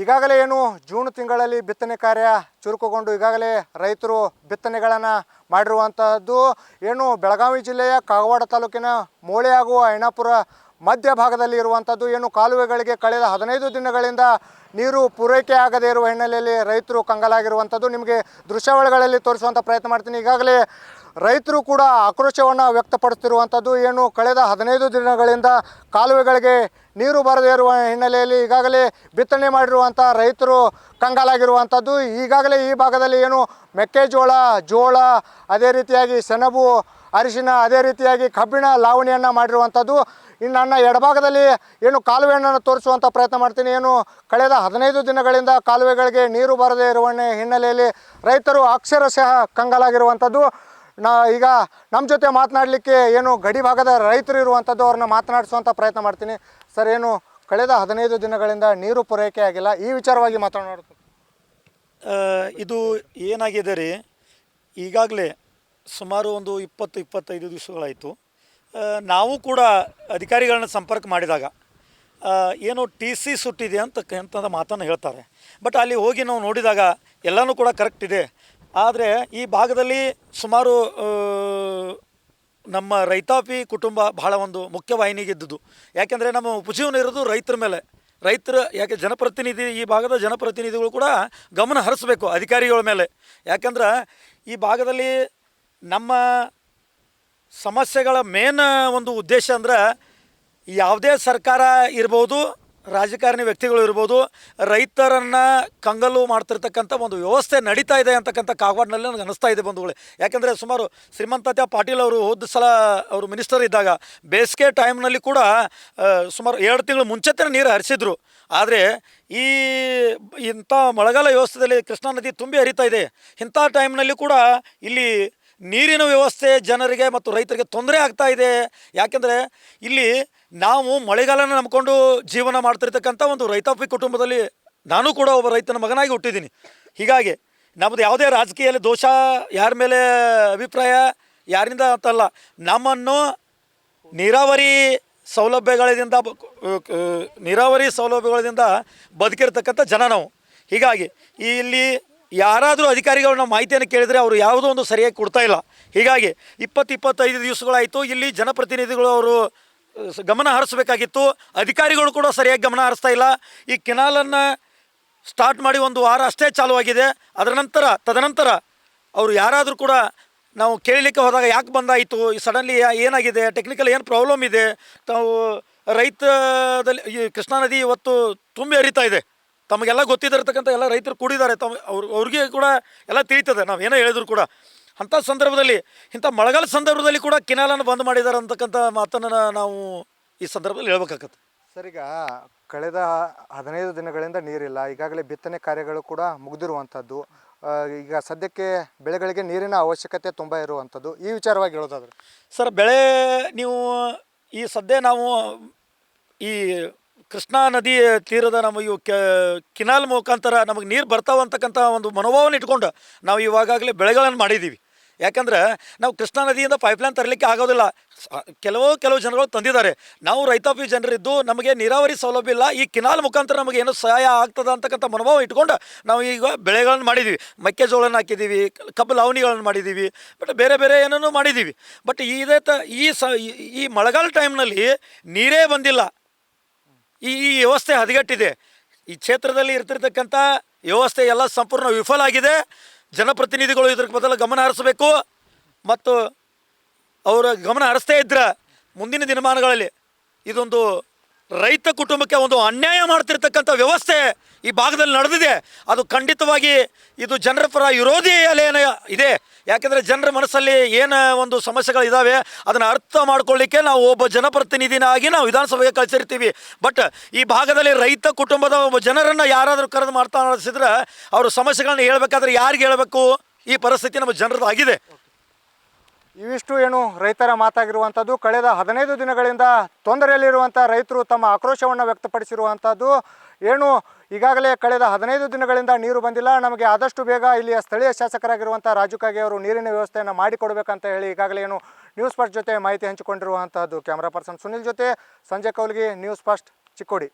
ಈಗಾಗಲೇ ಏನು ಜೂನ್ ತಿಂಗಳಲ್ಲಿ ಬಿತ್ತನೆ ಕಾರ್ಯ ಚುರುಕುಗೊಂಡು ಈಗಾಗಲೇ ರೈತರು ಬಿತ್ತನೆಗಳನ್ನು ಮಾಡಿರುವಂತಹದ್ದು ಏನು ಬೆಳಗಾವಿ ಜಿಲ್ಲೆಯ ಕಾಗವಾಡ ತಾಲೂಕಿನ ಮೋಳೆ ಹಾಗೂ ಐನಾಪುರ ಮಧ್ಯಭಾಗದಲ್ಲಿ ಇರುವಂಥದ್ದು ಏನು ಕಾಲುವೆಗಳಿಗೆ ಕಳೆದ 15 ದಿನಗಳಿಂದ ನೀರು ಪೂರೈಕೆ ಆಗದೇ ಇರುವ ಹಿನ್ನೆಲೆಯಲ್ಲಿ ರೈತರು ಕಂಗಾಲಾಗಿರುವಂಥದ್ದು ನಿಮಗೆ ದೃಶ್ಯಾವಳಿಗಳಲ್ಲಿ ತೋರಿಸುವಂಥ ಪ್ರಯತ್ನ ಮಾಡ್ತೀನಿ. ಈಗಾಗಲೇ ರೈತರು ಕೂಡ ಆಕ್ರೋಶವನ್ನು ವ್ಯಕ್ತಪಡಿಸ್ತಿರುವಂಥದ್ದು ಏನು ಕಳೆದ 15 ದಿನಗಳಿಂದ ಕಾಲುವೆಗಳಿಗೆ ನೀರು ಬರದೇ ಇರುವ ಹಿನ್ನೆಲೆಯಲ್ಲಿ ಈಗಾಗಲೇ ಬಿತ್ತನೆ ಮಾಡಿರುವಂಥ ರೈತರು ಕಂಗಾಲಾಗಿರುವಂಥದ್ದು. ಈಗಾಗಲೇ ಈ ಭಾಗದಲ್ಲಿ ಏನು ಮೆಕ್ಕೆಜೋಳ, ಜೋಳ, ಅದೇ ರೀತಿಯಾಗಿ ಸೆಣಬು, ಅರಿಶಿನ, ಅದೇ ರೀತಿಯಾಗಿ ಕಬ್ಬಿಣ ಲಾವಣಿಯನ್ನು ಮಾಡಿರುವಂಥದ್ದು. ಇನ್ನು ನನ್ನ ಎಡಭಾಗದಲ್ಲಿ ಏನು ಕಾಲುವೆಯನ್ನು ತೋರಿಸುವಂಥ ಪ್ರಯತ್ನ ಮಾಡ್ತೀನಿ. ಏನು ಕಳೆದ 15 ದಿನಗಳಿಂದ ಕಾಲುವೆಗಳಿಗೆ ನೀರು ಬರದೇ ಇರುವ ಹಿನ್ನೆಲೆಯಲ್ಲಿ ರೈತರು ಅಕ್ಷರಶಃ ಕಂಗಾಲಾಗಿರುವಂಥದ್ದು. ಈಗ ನಮ್ಮ ಜೊತೆ ಮಾತನಾಡಲಿಕ್ಕೆ ಏನು ಗಡಿ ಭಾಗದ ರೈತರು ಇರುವಂಥದ್ದು, ಅವ್ರನ್ನ ಮಾತನಾಡಿಸುವಂಥ ಪ್ರಯತ್ನ ಮಾಡ್ತೀನಿ. ಸರ್, ಏನು ಕಳೆದ 15 ದಿನಗಳಿಂದ ನೀರು ಪೂರೈಕೆ ಆಗಿಲ್ಲ, ಈ ವಿಚಾರವಾಗಿ ಮಾತನಾಡೋದು. ಇದು ಏನಾಗಿದೆ ರೀ, ಈಗಾಗಲೇ ಸುಮಾರು ಒಂದು 20-25 ದಿವಸಗಳಾಯಿತು. ನಾವು ಕೂಡ ಅಧಿಕಾರಿಗಳನ್ನ ಸಂಪರ್ಕ ಮಾಡಿದಾಗ ಏನು TC ಸುಟ್ಟಿದೆ ಅಂತ ಮಾತನ್ನು ಹೇಳ್ತಾರೆ. ಬಟ್ ಅಲ್ಲಿ ಹೋಗಿ ನಾವು ನೋಡಿದಾಗ ಎಲ್ಲನೂ ಕೂಡ ಕರೆಕ್ಟ್ ಇದೆ. ಆದರೆ ಈ ಭಾಗದಲ್ಲಿ ಸುಮಾರು ನಮ್ಮ ರೈತಾಪಿ ಕುಟುಂಬ ಬಹಳ ಒಂದು ಮುಖ್ಯವಾಹಿನಿಗಿದ್ದುದು. ಯಾಕೆಂದರೆ ನಮ್ಮ ಉಪಜೀವನ ಇರೋದು ರೈತರ ಮೇಲೆ. ಯಾಕೆ ಜನಪ್ರತಿನಿಧಿ, ಈ ಭಾಗದ ಜನಪ್ರತಿನಿಧಿಗಳು ಕೂಡ ಗಮನ ಹರಿಸಬೇಕು ಅಧಿಕಾರಿಗಳ ಮೇಲೆ. ಯಾಕಂದ್ರೆ ಈ ಭಾಗದಲ್ಲಿ ನಮ್ಮ ಸಮಸ್ಯೆಗಳ ಮೇನ್ ಒಂದು ಉದ್ದೇಶ ಅಂದ್ರೆ ಯಾವುದೇ ಸರ್ಕಾರ ಇರ್ಬೋದು, ರಾಜಕಾರಣಿ ವ್ಯಕ್ತಿಗಳು ಇರ್ಬೋದು, ರೈತರನ್ನು ಕಂಗಲು ಮಾಡ್ತಿರ್ತಕ್ಕಂಥ ಒಂದು ವ್ಯವಸ್ಥೆ ನಡೀತಾ ಇದೆ ಅಂತಕ್ಕಂಥ ಕಾಗವಾಡನಲ್ಲಿ ನನಗೆ ಅನ್ನಿಸ್ತಾ ಇದೆ ಬಂಧುಗಳೇ. ಯಾಕೆಂದರೆ ಸುಮಾರು ಶ್ರೀಮಂತ ಪಾಟೀಲ್ ಅವರು ಹೋದ ಸಲ ಅವರು ಮಿನಿಸ್ಟರ್ ಇದ್ದಾಗ ಬೇಸಿಗೆ ಟೈಮ್ನಲ್ಲಿ ಕೂಡ ಸುಮಾರು 2 ತಿಂಗಳು ಮುಂಚೆನೇ ನೀರು ಹರಿಸಿದ್ರು. ಆದರೆ ಇಂಥ ಮಳೆಗಾಲ ವ್ಯವಸ್ಥೆಯಲ್ಲಿ ಕೃಷ್ಣಾ ನದಿ ತುಂಬಿ ಹರಿತಾ ಇದೆ. ಇಂಥ ಟೈಮ್ನಲ್ಲಿ ಕೂಡ ಇಲ್ಲಿ ನೀರಿನ ವ್ಯವಸ್ಥೆ ಜನರಿಗೆ ಮತ್ತು ರೈತರಿಗೆ ತೊಂದರೆ ಆಗ್ತಾ ಇದೆ. ಯಾಕೆಂದರೆ ಇಲ್ಲಿ ನಾವು ಮಳೆಗಾಲನ ನಂಬಿಕೊಂಡು ಜೀವನ ಮಾಡ್ತಿರ್ತಕ್ಕಂಥ ಒಂದು ರೈತಾಪಿ ಕುಟುಂಬದಲ್ಲಿ ನಾನು ಕೂಡ ಒಬ್ಬ ರೈತನ ಮಗನಾಗಿ ಹುಟ್ಟಿದ್ದೀನಿ. ಹೀಗಾಗಿ ನಮ್ಮದು ಯಾವುದೇ ರಾಜಕೀಯದಲ್ಲಿ ದೋಷ, ಯಾರ ಮೇಲೆ ಅಭಿಪ್ರಾಯ ಯಾರಿಂದ ಅಂತಲ್ಲ, ನಮ್ಮನ್ನು ನೀರಾವರಿ ಸೌಲಭ್ಯಗಳಿಂದ ಬದುಕಿರ್ತಕ್ಕಂಥ ಜನ ನಾವು. ಹೀಗಾಗಿ ಇಲ್ಲಿ ಯಾರಾದರೂ ಅಧಿಕಾರಿಗಳನ್ನ ಮಾಹಿತಿಯನ್ನು ಕೇಳಿದರೆ ಅವರು ಯಾವುದೋ ಒಂದು ಸರಿಯಾಗಿ ಕೊಡ್ತಾ ಇಲ್ಲ. ಹೀಗಾಗಿ 20-25 ದಿವಸಗಳಾಯಿತು. ಇಲ್ಲಿ ಜನಪ್ರತಿನಿಧಿಗಳು ಅವರು ಗಮನ ಹರಿಸಬೇಕಾಗಿತ್ತು, ಅಧಿಕಾರಿಗಳು ಕೂಡ ಸರಿಯಾಗಿ ಗಮನ ಹರಿಸ್ತಾ ಇಲ್ಲ. ಈ ಕೆನಾಲನ್ನು ಸ್ಟಾರ್ಟ್ ಮಾಡಿ 1 ವಾರ ಅಷ್ಟೇ ಚಾಲುವಾಗಿದೆ. ತದನಂತರ ಅವರು ಯಾರಾದರೂ ಕೂಡ ನಾವು ಕೇಳಲಿಕ್ಕೆ ಹೋದಾಗ ಯಾಕೆ ಬಂದಾಯಿತು, ಈ ಸಡನ್ಲಿ ಏನಾಗಿದೆ, ಟೆಕ್ನಿಕಲ್ ಏನು ಪ್ರಾಬ್ಲಮ್ ಇದೆ, ತಾವು ರೈತದಲ್ಲಿ ಈ ಕೃಷ್ಣಾ ನದಿ ಇವತ್ತು ತುಂಬಿ ಹರಿತಾ ಇದೆ, ತಮಗೆಲ್ಲ ಗೊತ್ತಿದ್ದಿರ್ತಕ್ಕಂಥ ಎಲ್ಲ ರೈತರು ಕೂಡಿದ್ದಾರೆ, ಅವ್ರಿಗೆ ಕೂಡ ಎಲ್ಲ ತಿಳಿತದೆ ನಾವು ಏನೋ ಹೇಳಿದ್ರು ಕೂಡ. ಅಂಥ ಸಂದರ್ಭದಲ್ಲಿ, ಇಂಥ ಮಳೆಗಾಲ ಸಂದರ್ಭದಲ್ಲಿ ಕೂಡ ಕೆನಾಲನ್ನು ಬಂದ್ ಮಾಡಿದ್ದಾರೆ ಅಂತಕ್ಕಂಥ ಮಾತನ್ನು ನಾವು ಈ ಸಂದರ್ಭದಲ್ಲಿ ಹೇಳ್ಬೇಕಾಗತ್ತೆ. ಸರ್, ಈಗ ಕಳೆದ 15 ದಿನಗಳಿಂದ ನೀರಿಲ್ಲ. ಈಗಾಗಲೇ ಬಿತ್ತನೆ ಕಾರ್ಯಗಳು ಕೂಡ ಮುಗಿದಿರುವಂಥದ್ದು. ಈಗ ಸದ್ಯಕ್ಕೆ ಬೆಳೆಗಳಿಗೆ ನೀರಿನ ಅವಶ್ಯಕತೆ ತುಂಬ ಇರುವಂಥದ್ದು. ಈ ವಿಚಾರವಾಗಿ ಹೇಳೋದಾದ್ರೆ ಸರ್, ಬೆಳೆ ನೀವು ಈ ಸದ್ಯ ನಾವು ಈ ಕೃಷ್ಣಾ ನದಿ ತೀರದ ನಮ್ಮ ಇವು ಕೆನಾಲ್ ಮುಖಾಂತರ ನಮಗೆ ನೀರು ಬರ್ತಾವಂತಕ್ಕಂಥ ಒಂದು ಮನೋಭಾವನೆ ಇಟ್ಕೊಂಡು ನಾವು ಇವಾಗಲೇ ಬೆಳೆಗಳನ್ನು ಮಾಡಿದ್ದೀವಿ. ಯಾಕಂದ್ರೆ ನಾವು ಕೃಷ್ಣಾ ನದಿಯಿಂದ ಪೈಪ್ಲೈನ್ ತರಲಿಕ್ಕೆ ಆಗೋದಿಲ್ಲ. ಕೆಲವು ಜನಗಳು ತಂದಿದ್ದಾರೆ. ನಾವು ರೈತಾಪಿ ಜನರಿದ್ದು ನಮಗೆ ನೀರಾವರಿ ಸೌಲಭ್ಯ ಇಲ್ಲ, ಈ ಕೆನಾಲ್ ಮುಖಾಂತರ ನಮಗೆ ಏನೋ ಸಹಾಯ ಆಗ್ತದೆ ಅಂತಕ್ಕಂಥ ಮನೋಭಾವ ಇಟ್ಕೊಂಡು ನಾವು ಈಗ ಬೆಳೆಗಳನ್ನು ಮಾಡಿದ್ದೀವಿ. ಮೆಕ್ಕೆಜೋಳನ ಹಾಕಿದ್ದೀವಿ, ಕಬ್ಬು ಲಾವಣಿಗಳನ್ನು ಮಾಡಿದ್ದೀವಿ, ಬಟ್ ಬೇರೆ ಏನೇನೋ ಮಾಡಿದ್ದೀವಿ. ಬಟ್ ಈ ಮಳೆಗಾಲ ಟೈಮ್ನಲ್ಲಿ ನೀರೇ ಬಂದಿಲ್ಲ. ಈ ವ್ಯವಸ್ಥೆ ಹದಗೆಟ್ಟಿದೆ. ಈ ಕ್ಷೇತ್ರದಲ್ಲಿ ಇರ್ತಿರ್ತಕ್ಕಂಥ ವ್ಯವಸ್ಥೆ ಎಲ್ಲ ಸಂಪೂರ್ಣ ವಿಫಲ ಆಗಿದೆ. ಜನಪ್ರತಿನಿಧಿಗಳು ಇದ್ರ ಬದಲು ಗಮನ ಹರಿಸಬೇಕು. ಮತ್ತು ಅವರ ಗಮನ ಹರಿಸ್ತೇ ಇದ್ರೆ ಮುಂದಿನ ದಿನಮಾನಗಳಲ್ಲಿ ಇದೊಂದು ರೈತ ಕುಟುಂಬಕ್ಕೆ ಒಂದು ಅನ್ಯಾಯ ಮಾಡ್ತಿರ್ತಕ್ಕಂಥ ವ್ಯವಸ್ಥೆ ಈ ಭಾಗದಲ್ಲಿ ನಡೆದಿದೆ. ಅದು ಖಂಡಿತವಾಗಿ ಇದು ಜನರ ಪರ ವಿರೋಧಿ ಅಲೆಯೇನ ಇದೆ. ಯಾಕೆಂದರೆ ಜನರ ಮನಸ್ಸಲ್ಲಿ ಏನು ಒಂದು ಸಮಸ್ಯೆಗಳಿದ್ದಾವೆ ಅದನ್ನು ಅರ್ಥ ಮಾಡ್ಕೊಳ್ಳಿಕ್ಕೆ ನಾವು ಒಬ್ಬ ಜನಪ್ರತಿನಿಧಿನಾಗಿ ನಾವು ವಿಧಾನಸಭೆಗೆ ಕಳಿಸಿರ್ತೀವಿ. ಬಟ್ ಈ ಭಾಗದಲ್ಲಿ ರೈತ ಕುಟುಂಬದ ಒಬ್ಬ ಜನರನ್ನು ಯಾರಾದರೂ ಕರೆದು ಮಾತನಾಡಿಸಿದ್ರೆ ಅವರು ಸಮಸ್ಯೆಗಳನ್ನ ಹೇಳ್ಬೇಕಾದ್ರೆ ಯಾರಿಗೆ ಹೇಳಬೇಕು? ಈ ಪರಿಸ್ಥಿತಿ ನಮ್ಮ ಜನರದಾಗಿದೆ. ಇವಿಷ್ಟು ಏನು ರೈತರ ಮಾತಾಗಿರುವಂಥದ್ದು. ಕಳೆದ 15 ದಿನಗಳಿಂದ ತೊಂದರೆಯಲ್ಲಿರುವಂಥ ರೈತರು ತಮ್ಮ ಆಕ್ರೋಶವನ್ನು ವ್ಯಕ್ತಪಡಿಸಿರುವಂಥದ್ದು. ಏನು ಈಗಾಗಲೇ ಕಳೆದ 15 ದಿನಗಳಿಂದ ನೀರು ಬಂದಿಲ್ಲ, ನಮಗೆ ಆದಷ್ಟು ಬೇಗ ಇಲ್ಲಿಯ ಸ್ಥಳೀಯ ಶಾಸಕರಾಗಿರುವಂಥ ರಾಜು ಕಾಗೆ ಅವರು ನೀರಿನ ವ್ಯವಸ್ಥೆಯನ್ನು ಮಾಡಿಕೊಡಬೇಕಂತ ಹೇಳಿ ಈಗಾಗಲೇ ಏನು ನ್ಯೂಸ್ ಫಸ್ಟ್ ಜೊತೆ ಮಾಹಿತಿ ಹಂಚಿಕೊಂಡಿರುವಂಥದ್ದು. ಕ್ಯಾಮ್ರಾ ಪರ್ಸನ್ ಸುನಿಲ್ ಜೊತೆ ಸಂಜಯ್ ಕೌಲ್ಗಿ, ನ್ಯೂಸ್ ಫಸ್ಟ್, ಚಿಕ್ಕೋಡಿ.